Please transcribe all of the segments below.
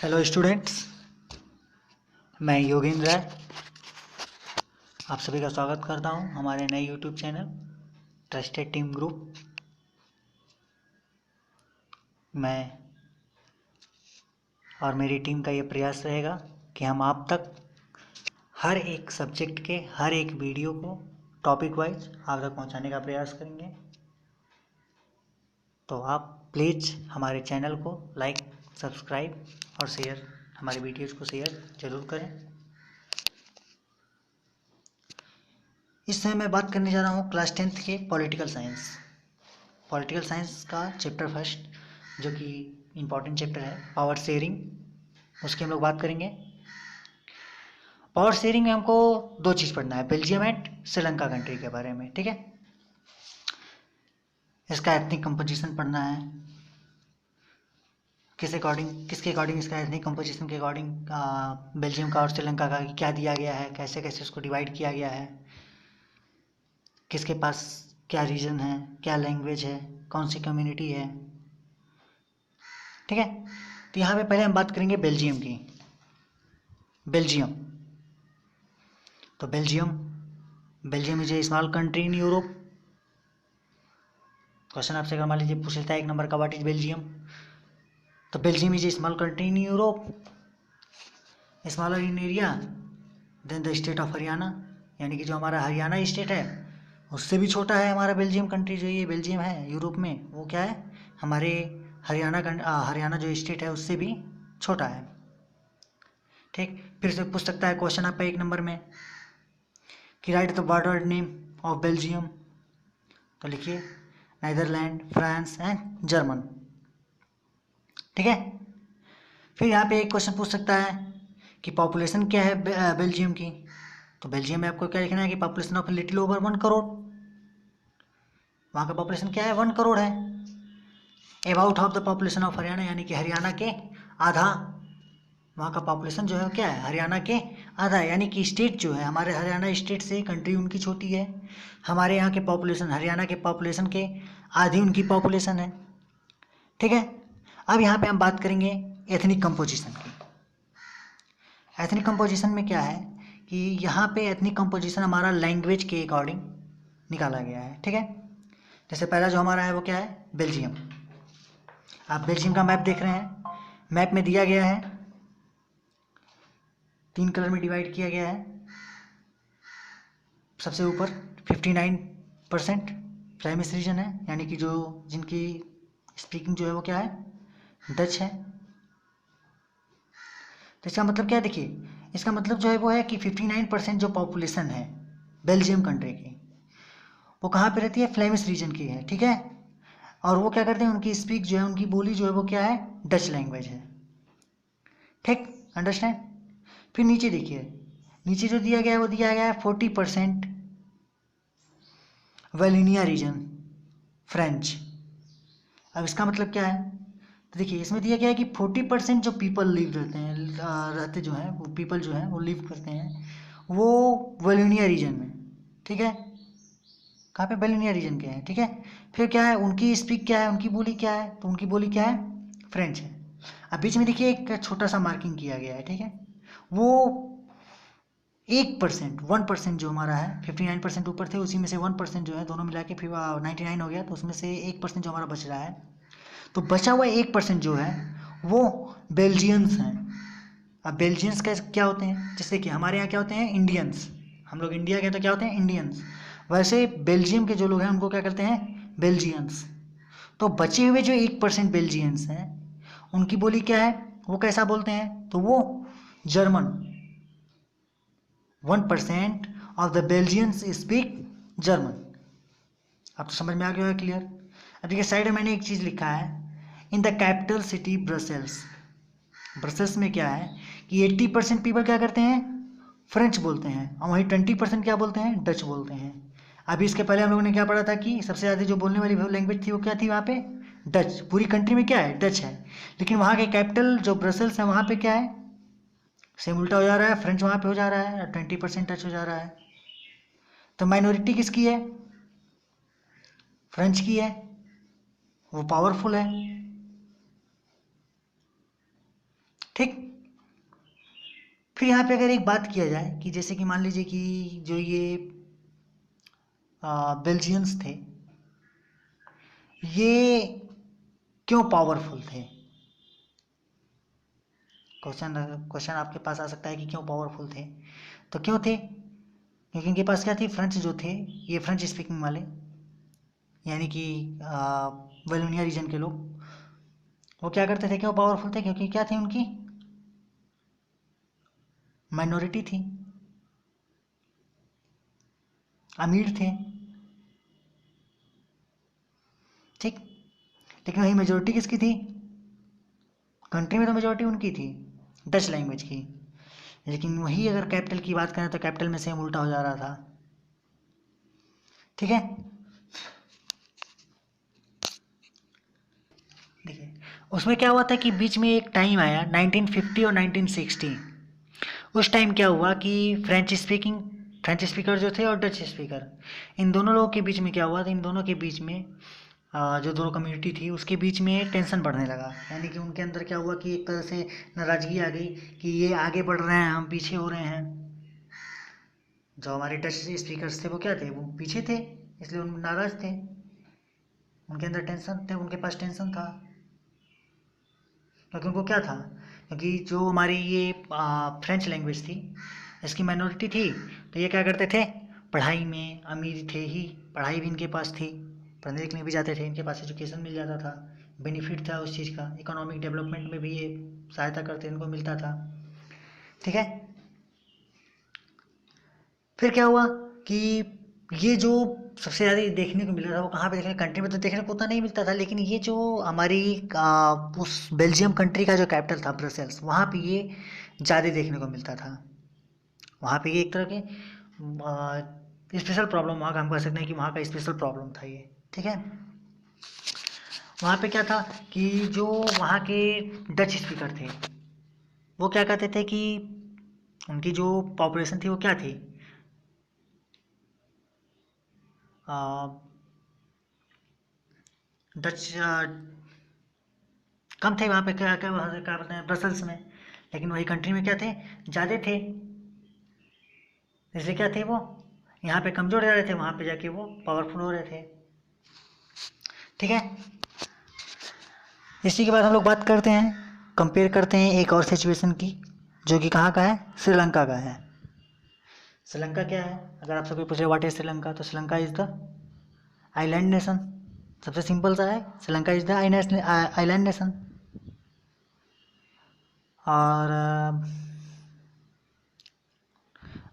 Hello students, मैं योगेंद्र राय आप सभी का स्वागत करता हूं हमारे नए YouTube channel trusted team group. मैं और मेरी टीम का ये प्रयास रहेगा कि हम आप तक हर एक सब्जेक्ट के हर एक वीडियो को टॉपिक वाइज आप तक पहुंचाने का प्रयास करेंगे। तो आप प्लीज़ हमारे चैनल को लाइक, सब्सक्राइब और शेयर, हमारे वीडियोज़ को शेयर ज़रूर करें। इस समय मैं बात करने जा रहा हूँ क्लास 10th के पॉलिटिकल साइंस का चैप्टर फर्स्ट, जो कि इम्पॉर्टेंट चैप्टर है, पावर शेयरिंग। उसकी हम लोग बात करेंगे। पावर शेयरिंग में हमको दो चीज़ पढ़ना है, बेल्जियम एंड श्रीलंका कंट्री के बारे में, ठीक है। इसका एथनिक कंपोजिशन पढ़ना है, किसके अकॉर्डिंग इसका एथनिक कंपोजिशन के अकॉर्डिंग बेल्जियम का और श्रीलंका का क्या दिया गया है, कैसे कैसे उसको डिवाइड किया गया है, किसके पास क्या रीजन है, क्या लैंग्वेज है, कौन सी कम्युनिटी है, ठीक है। तो यहाँ पे पहले हम बात करेंगे बेल्जियम की। तो Belgium is a small country in Europe. Question आपसे अगर मान लीजिए पूछ लेता है 1 नंबर का, व्हाट इज बेल्जियम, तो Belgium is a small country in Europe, smaller in area than the state of Haryana. यानी कि जो हमारा हरियाणा स्टेट है उससे भी छोटा है हमारा बेल्जियम कंट्री। जो ये बेल्जियम है यूरोप में, वो क्या है, हमारे हरियाणा जो स्टेट है उससे भी छोटा है, ठीक। फिर से पूछ सकता है क्वेश्चन आपका 1 नंबर में कि right the border name of Belgium, तो लिखिए नीदरलैंड, फ्रांस एंड जर्मन, ठीक है। फिर यहाँ पे एक क्वेश्चन पूछ सकता है कि पॉपुलेशन क्या है बेल्जियम की, तो बेल्जियम में आपको क्या लिखना है कि population of little over 1 crore. वहाँ का पॉपुलेशन क्या है, 1 करोड़ है। About of the population of Haryana, यानी कि हरियाणा के आधा, वहाँ का पॉपुलेशन जो है क्या है, हरियाणा के आधा है। यानी कि स्टेट जो है, हमारे हरियाणा स्टेट से कंट्री उनकी छोटी है, हमारे यहाँ के पॉपुलेशन, हरियाणा के पॉपुलेशन के आधी उनकी पॉपुलेशन है, ठीक है। अब यहाँ पे हम बात करेंगे एथनिक कंपोजिशन की। एथनिक कंपोजिशन में क्या है कि यहाँ पे एथनिक कंपोजिशन हमारा लैंग्वेज के अकॉर्डिंग निकाला गया है, ठीक है। जैसे पहला जो हमारा है वो क्या है, बेल्जियम। आप बेल्जियम का मैप देख रहे हैं, मैप में दिया गया है 3 कलर में डिवाइड किया गया है। सबसे ऊपर 59% फ्लैमिश रीजन है, यानी कि जो जिनकी स्पीकिंग जो है वो क्या है, डच है। तो इसका मतलब क्या है, देखिए इसका मतलब जो है वो है कि 59% जो पॉपुलेशन है बेल्जियम कंट्री की, वो कहाँ पे रहती है, फ्लैमिश रीजन की है, ठीक है। और वो क्या करते हैं, उनकी स्पीक जो है, उनकी बोली जो है वो क्या है, डच लैंग्वेज है, ठीक, अंडरस्टैंड। फिर नीचे देखिए, नीचे जो दिया गया है वो दिया गया है 40% वेलिनिया रीजन फ्रेंच। अब इसका मतलब क्या है, तो देखिए इसमें दिया गया है कि 40% जो पीपल लिव रहते हैं, रहते जो हैं वो पीपल जो है वो लिव करते हैं वो वेलिनिया रीजन में, ठीक है। कहाँ पे, वेलिनिया रीजन के हैं, ठीक है। फिर क्या है, उनकी स्पीक क्या है, उनकी बोली क्या है, तो उनकी बोली क्या है, फ्रेंच है। अब बीच में देखिए एक छोटा सा मार्किंग किया गया है, ठीक है। वो 1% जो हमारा है, 59% ऊपर थे, उसी में से 1% जो है, दोनों मिला के फिर 99 हो गया, तो उसमें से 1% जो हमारा बच रहा है, तो बचा हुआ 1% जो है वो बेल्जियंस हैं। अब बेल्जियंस का क्या होते हैं, जैसे कि हमारे यहाँ क्या होते हैं, इंडियंस। हम लोग इंडिया के तो क्या होते हैं, इंडियंस। वैसे बेल्जियम के जो लोग हैं उनको क्या करते हैं, बेल्जियंस। तो बचे हुए जो 1% बेल्जियंस हैं उनकी बोली क्या है, वो कैसा बोलते हैं, तो वो German. 1% of the Belgians speak German. अब तो समझ में आ गया है, क्लियर। अब देखिए साइड में मैंने एक चीज़ लिखा है, in the capital city Brussels. Brussels में क्या है कि 80% पीपल क्या करते हैं, फ्रेंच बोलते हैं, और वहीं 20% क्या बोलते हैं, डच बोलते हैं। अभी इसके पहले हम लोगों ने क्या पढ़ा था कि सबसे ज़्यादा जो बोलने वाली लैंग्वेज थी वो क्या थी वहाँ पे, डच। पूरी कंट्री में क्या है, डच है। लेकिन वहाँ के कैपिटल जो ब्रसेल्स है वहाँ पे क्या है, सेम उल्टा हो जा रहा है, फ्रेंच वहाँ पे हो जा रहा है, 20% टच हो जा रहा है। तो माइनॉरिटी किसकी है, फ्रेंच की है, वो पावरफुल है। ठीक। फिर यहाँ पे अगर एक बात किया जाए कि जैसे कि मान लीजिए कि जो ये बेल्जियंस थे, ये क्यों पावरफुल थे? क्वेश्चन क्वेश्चन आपके पास आ सकता है कि क्यों पावरफुल थे। तो क्यों थे? क्योंकि इनके पास क्या थी, फ्रेंच जो थे, ये फ्रेंच स्पीकिंग वाले, यानी कि वेलोनिया रीजन के लोग, वो क्या करते थे, क्यों पावरफुल थे? क्योंकि क्या थी, उनकी माइनॉरिटी थी, अमीर थे, ठीक। लेकिन वही मेजोरिटी किसकी थी? कंट्री में तो मेजोरिटी उनकी थी, डच लैंग्वेज की। लेकिन वही अगर कैपिटल की बात करें तो कैपिटल में सेम उल्टा हो जा रहा था, ठीक है। देखिए उसमें क्या हुआ था कि बीच में एक टाइम आया 1950 और 1960। उस टाइम क्या हुआ कि फ्रेंच स्पीकर जो थे और डच स्पीकर, इन दोनों लोगों के बीच में क्या हुआ था, इन दोनों के बीच में जो दोनों कम्युनिटी थी उसके बीच में टेंशन बढ़ने लगा। यानी कि उनके अंदर क्या हुआ कि एक तरह से नाराज़गी आ गई कि ये आगे बढ़ रहे हैं, हम पीछे हो रहे हैं। जो हमारे डच स्पीकर्स थे वो क्या थे, वो पीछे थे, इसलिए उन नाराज़ थे, उनके अंदर टेंशन थे, उनके पास टेंशन था। क्योंकि उनको क्या था, क्योंकि जो हमारी ये फ्रेंच लैंग्वेज थी, इसकी माइनॉरिटी थी, तो ये क्या करते थे, पढ़ाई में अमीर थे ही, पढ़ाई भी इनके पास थी, पढ़ने लिखने भी जाते थे, इनके पास एजुकेशन मिल जाता था, बेनिफिट था उस चीज़ का, इकोनॉमिक डेवलपमेंट में भी ये सहायता करते, इनको मिलता था, ठीक है। फिर क्या हुआ कि ये जो सबसे ज़्यादा देखने को मिल रहा था वो कहाँ पे देखने, कंट्री में तो देखने को उतना नहीं मिलता था, लेकिन ये जो हमारी उस बेल्जियम कंट्री का जो कैपिटल था ब्रसेल्स, वहाँ पे ये ज़्यादा देखने को मिलता था। वहाँ पे ये एक तरह के स्पेशल प्रॉब्लम, वहाँ का हम कह सकते हैं कि वहाँ का स्पेशल प्रॉब्लम था ये, ठीक है। वहाँ पे क्या था कि जो वहाँ के डच स्पीकर थे वो क्या कहते थे कि उनकी जो पॉपुलेशन थी वो क्या थी, डच कम थे वहाँ पे, क्या क्या वहाँ से क्या बोलते हैं, ब्रसल्स में। लेकिन वही कंट्री में क्या थे, ज़्यादा थे, इसलिए क्या थे वो यहाँ पे कमज़ोर जा रहे थे, वहाँ पे जाके वो पावरफुल हो रहे थे, ठीक है। इसी के बाद हम लोग बात करते हैं, कंपेयर करते हैं एक और सिचुएशन की, जो कि कहाँ का है, श्रीलंका का है। श्रीलंका क्या है, अगर आपसे कोई पूछे व्हाट इज श्रीलंका, तो Sri Lanka is the island nation. सबसे सिंपल सा है, Sri Lanka is the island nation. और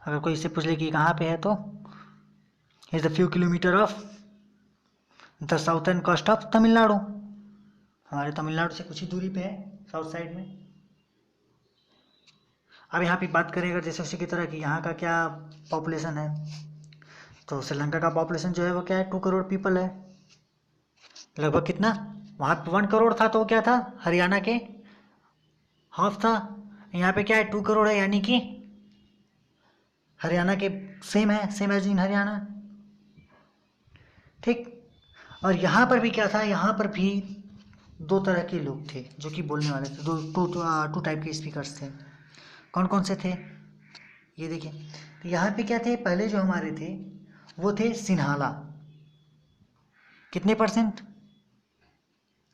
अगर कोई इससे पूछ ले कि कहाँ पे है, तो is the few kilometre of the southern coast of Tamil Nadu. हमारे तमिलनाडु से कुछ ही दूरी पे है, साउथ साइड में। अब यहाँ पे बात करें अगर जैसे उसी की तरह कि यहाँ का क्या पॉपुलेशन है, तो श्रीलंका का पॉपुलेशन जो है वो क्या है, 2 करोड़ पीपल है लगभग। कितना, वहाँ पे 1 करोड़ था तो क्या था, हरियाणा के हाफ था। यहाँ पे क्या है, 2 करोड़ है, यानी कि हरियाणा के सेम है, सेम एज इन हरियाणा, ठीक। और यहाँ पर भी क्या था, यहाँ पर भी 2 तरह के लोग थे जो कि बोलने वाले थे, टू टाइप के स्पीकर्स थे। कौन कौन से थे, ये देखिए। तो यहाँ पे क्या थे, पहले जो हमारे थे वो थे सिन्हाला। कितने परसेंट,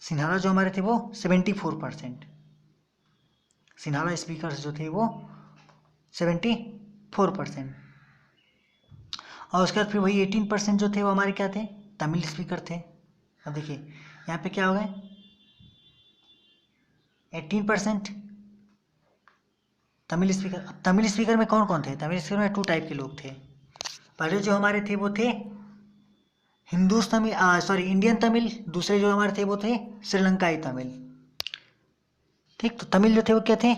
सिन्हाला जो हमारे थे वो 74%। सिन्हाला स्पीकर्स जो थे वो 74%। और उसके बाद फिर वही 18% जो थे वो हमारे क्या थे, तमिल स्पीकर थे। अब देखिए यहाँ पे क्या हो गए, 18% तमिल स्पीकर। अब तमिल स्पीकर में कौन कौन थे, तमिल स्पीकर में 2 टाइप के लोग थे। पहले जो हमारे थे वो थे Hindus Tamil, sorry Indian Tamil. दूसरे जो हमारे थे वो थे श्रीलंकाई तमिल, ठीक। तो तमिल जो थे वो क्या थे,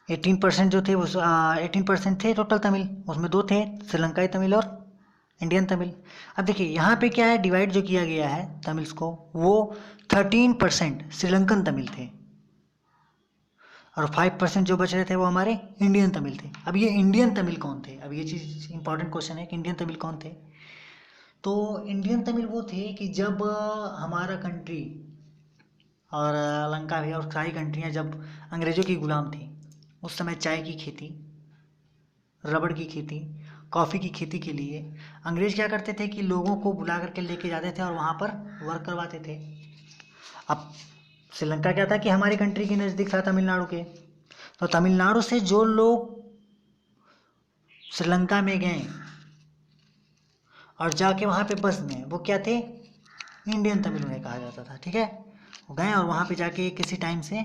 18% जो थे वो 18% थे टोटल तमिल, उसमें 2 थे श्रीलंकाई तमिल और इंडियन तमिल। अब देखिए यहाँ पे क्या है, डिवाइड जो किया गया है तमिल्स को, वो 13% श्रीलंकन तमिल थे और 5% जो बच रहे थे वो हमारे इंडियन तमिल थे। अब ये इंडियन तमिल कौन थे, अब ये चीज़ इंपॉर्टेंट क्वेश्चन है कि इंडियन तमिल कौन थे। तो इंडियन तमिल वो थे कि जब हमारा कंट्री और लंका भी और सारी कंट्रियाँ जब अंग्रेज़ों की गुलाम थी, उस समय चाय की खेती, रबड़ की खेती, कॉफ़ी की खेती के लिए अंग्रेज़ क्या करते थे कि लोगों को बुला करके लेके जाते थे और वहाँ पर वर्क करवाते थे। अब श्रीलंका क्या था कि हमारी कंट्री के नज़दीक था तमिलनाडु के, तो तमिलनाडु से जो लोग श्रीलंका में गए और जाके वहाँ पे बस गए, वो क्या थे, इंडियन तमिल उन्हें कहा जाता था। ठीक है, वो गए और वहाँ पे जाके किसी टाइम से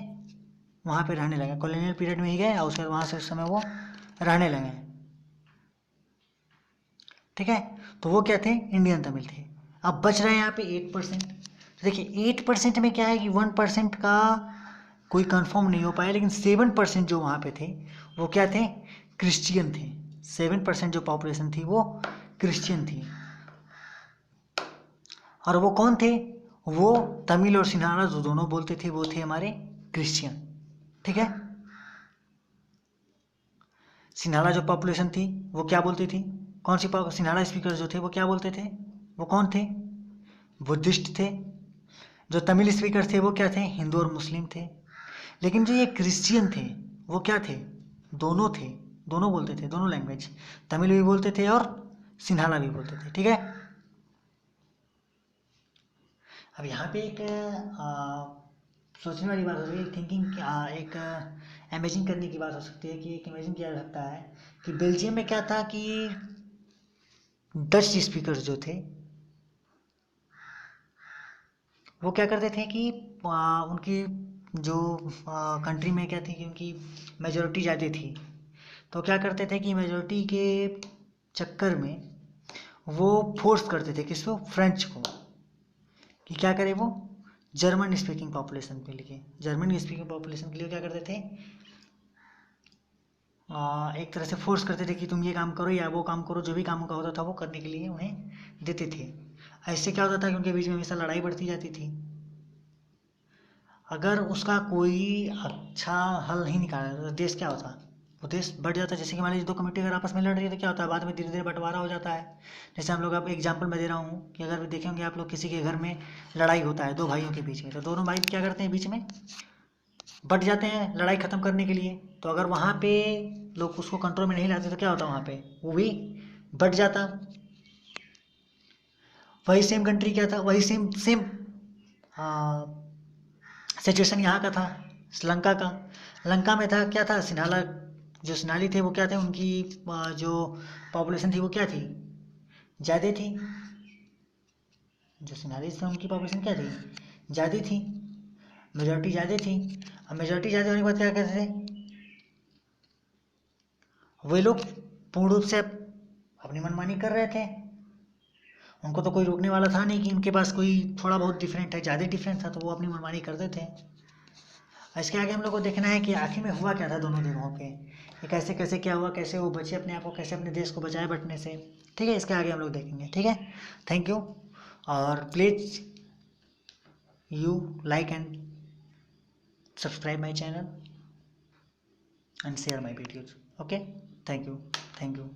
वहाँ पे रहने लगे, कॉलोनियल पीरियड में ही गए और उसके बाद वहाँ से उस समय वो रहने लगे। ठीक है, तो वो क्या थे, इंडियन तमिल थे। अब बच रहे हैं यहाँ पे 8%। तो देखिए 8% में क्या है कि 1% का कोई कंफर्म नहीं हो पाया, लेकिन 7% जो वहाँ पे थे वो क्या थे, क्रिश्चियन थे। 7% जो पॉपुलेशन थी वो क्रिश्चियन थी। और वो कौन थे, वो तमिल और सिन्हाला जो दोनों बोलते थे वो थे हमारे क्रिश्चियन। ठीक है, सिन्हाला जो पॉपुलेशन थी वो क्या बोलती थी, कौन सी सिन्हाला स्पीकर जो थे वो क्या बोलते थे, वो कौन थे, बुद्धिस्ट थे। जो तमिल स्पीकर थे वो क्या थे, हिंदू और मुस्लिम थे। लेकिन जो ये क्रिश्चियन थे वो क्या थे, दोनों थे, दोनों बोलते थे, दोनों लैंग्वेज, तमिल भी बोलते थे और सिन्हाला भी बोलते थे। ठीक है, अब यहाँ पे एक सोचने वाली बात हो रही है, थिंकिंग, एक इमेजिन करने की बात हो सकती है कि एक इमेजिन किया जा सकता है कि बेल्जियम में क्या था कि डच स्पीकर्स जो थे वो क्या करते थे कि उनकी जो कंट्री में क्या थी कि उनकी मेजोरिटी ज़्यादा थी, तो क्या करते थे कि मेजोरिटी के चक्कर में वो फोर्स करते थे किसको, फ्रेंच को, कि क्या करे वो जर्मन स्पीकिंग पॉपुलेशन के लिए, जर्मन स्पीकिंग पॉपुलेशन के लिए क्या करते थे, एक तरह से फोर्स करते थे कि तुम ये काम करो या वो काम करो, जो भी काम का होता था वो करने के लिए उन्हें देते थे। ऐसे क्या होता था कि उनके बीच में हमेशा लड़ाई बढ़ती जाती थी। अगर उसका कोई अच्छा हल नहीं निकाला तो देश क्या होता, वो देश बढ़ जाता। जैसे कि मान लीजिए दो कम्युनिटी अगर आपस में लड़ रही है तो क्या होता है, बाद में धीरे धीरे बंटवारा हो जाता है। जैसे हम लोग, अब एग्जाम्पल मैं दे रहा हूँ कि अगर देखेंगे आप लोग किसी के घर में लड़ाई होता है दो भाइयों के बीच में, तो दोनों भाई क्या करते हैं, बीच में बट जाते हैं लड़ाई ख़त्म करने के लिए। तो अगर वहाँ पे लोग उसको कंट्रोल में नहीं लाते तो क्या होता, वहाँ पे वो भी बट जाता। वही सेम कंट्री क्या था, वही सेम सेम सिचुएशन यहाँ का था, श्रीलंका का। लंका में था क्या था, सिन्हाला, जो सिन्हाली थे वो क्या थे, उनकी जो पॉपुलेशन थी वो क्या थी, ज़्यादा थी। जो सिन्हाली थे उनकी पॉपुलेशन क्या थी, ज़्यादा थी, मेजोरिटी ज़्यादा थी। अब मेजोरिटी ज़्यादा होने के बाद क्या करते थे, वे लोग पूर्ण रूप से अपनी मनमानी कर रहे थे। उनको तो कोई रोकने वाला था नहीं कि उनके पास कोई थोड़ा बहुत डिफरेंट है, ज़्यादा डिफरेंट था, तो वो अपनी मनमानी करते थे। इसके आगे हम लोग को देखना है कि आखिर में हुआ क्या था दोनों जगहों पे, ये कैसे कैसे क्या हुआ, कैसे वो बचे अपने आप को, कैसे अपने देश को बचाए बटने से। ठीक है, इसके आगे हम लोग देखेंगे। ठीक है, थैंक यू, और please you like and subscribe my channel and share my videos. Okay, thank you, thank you.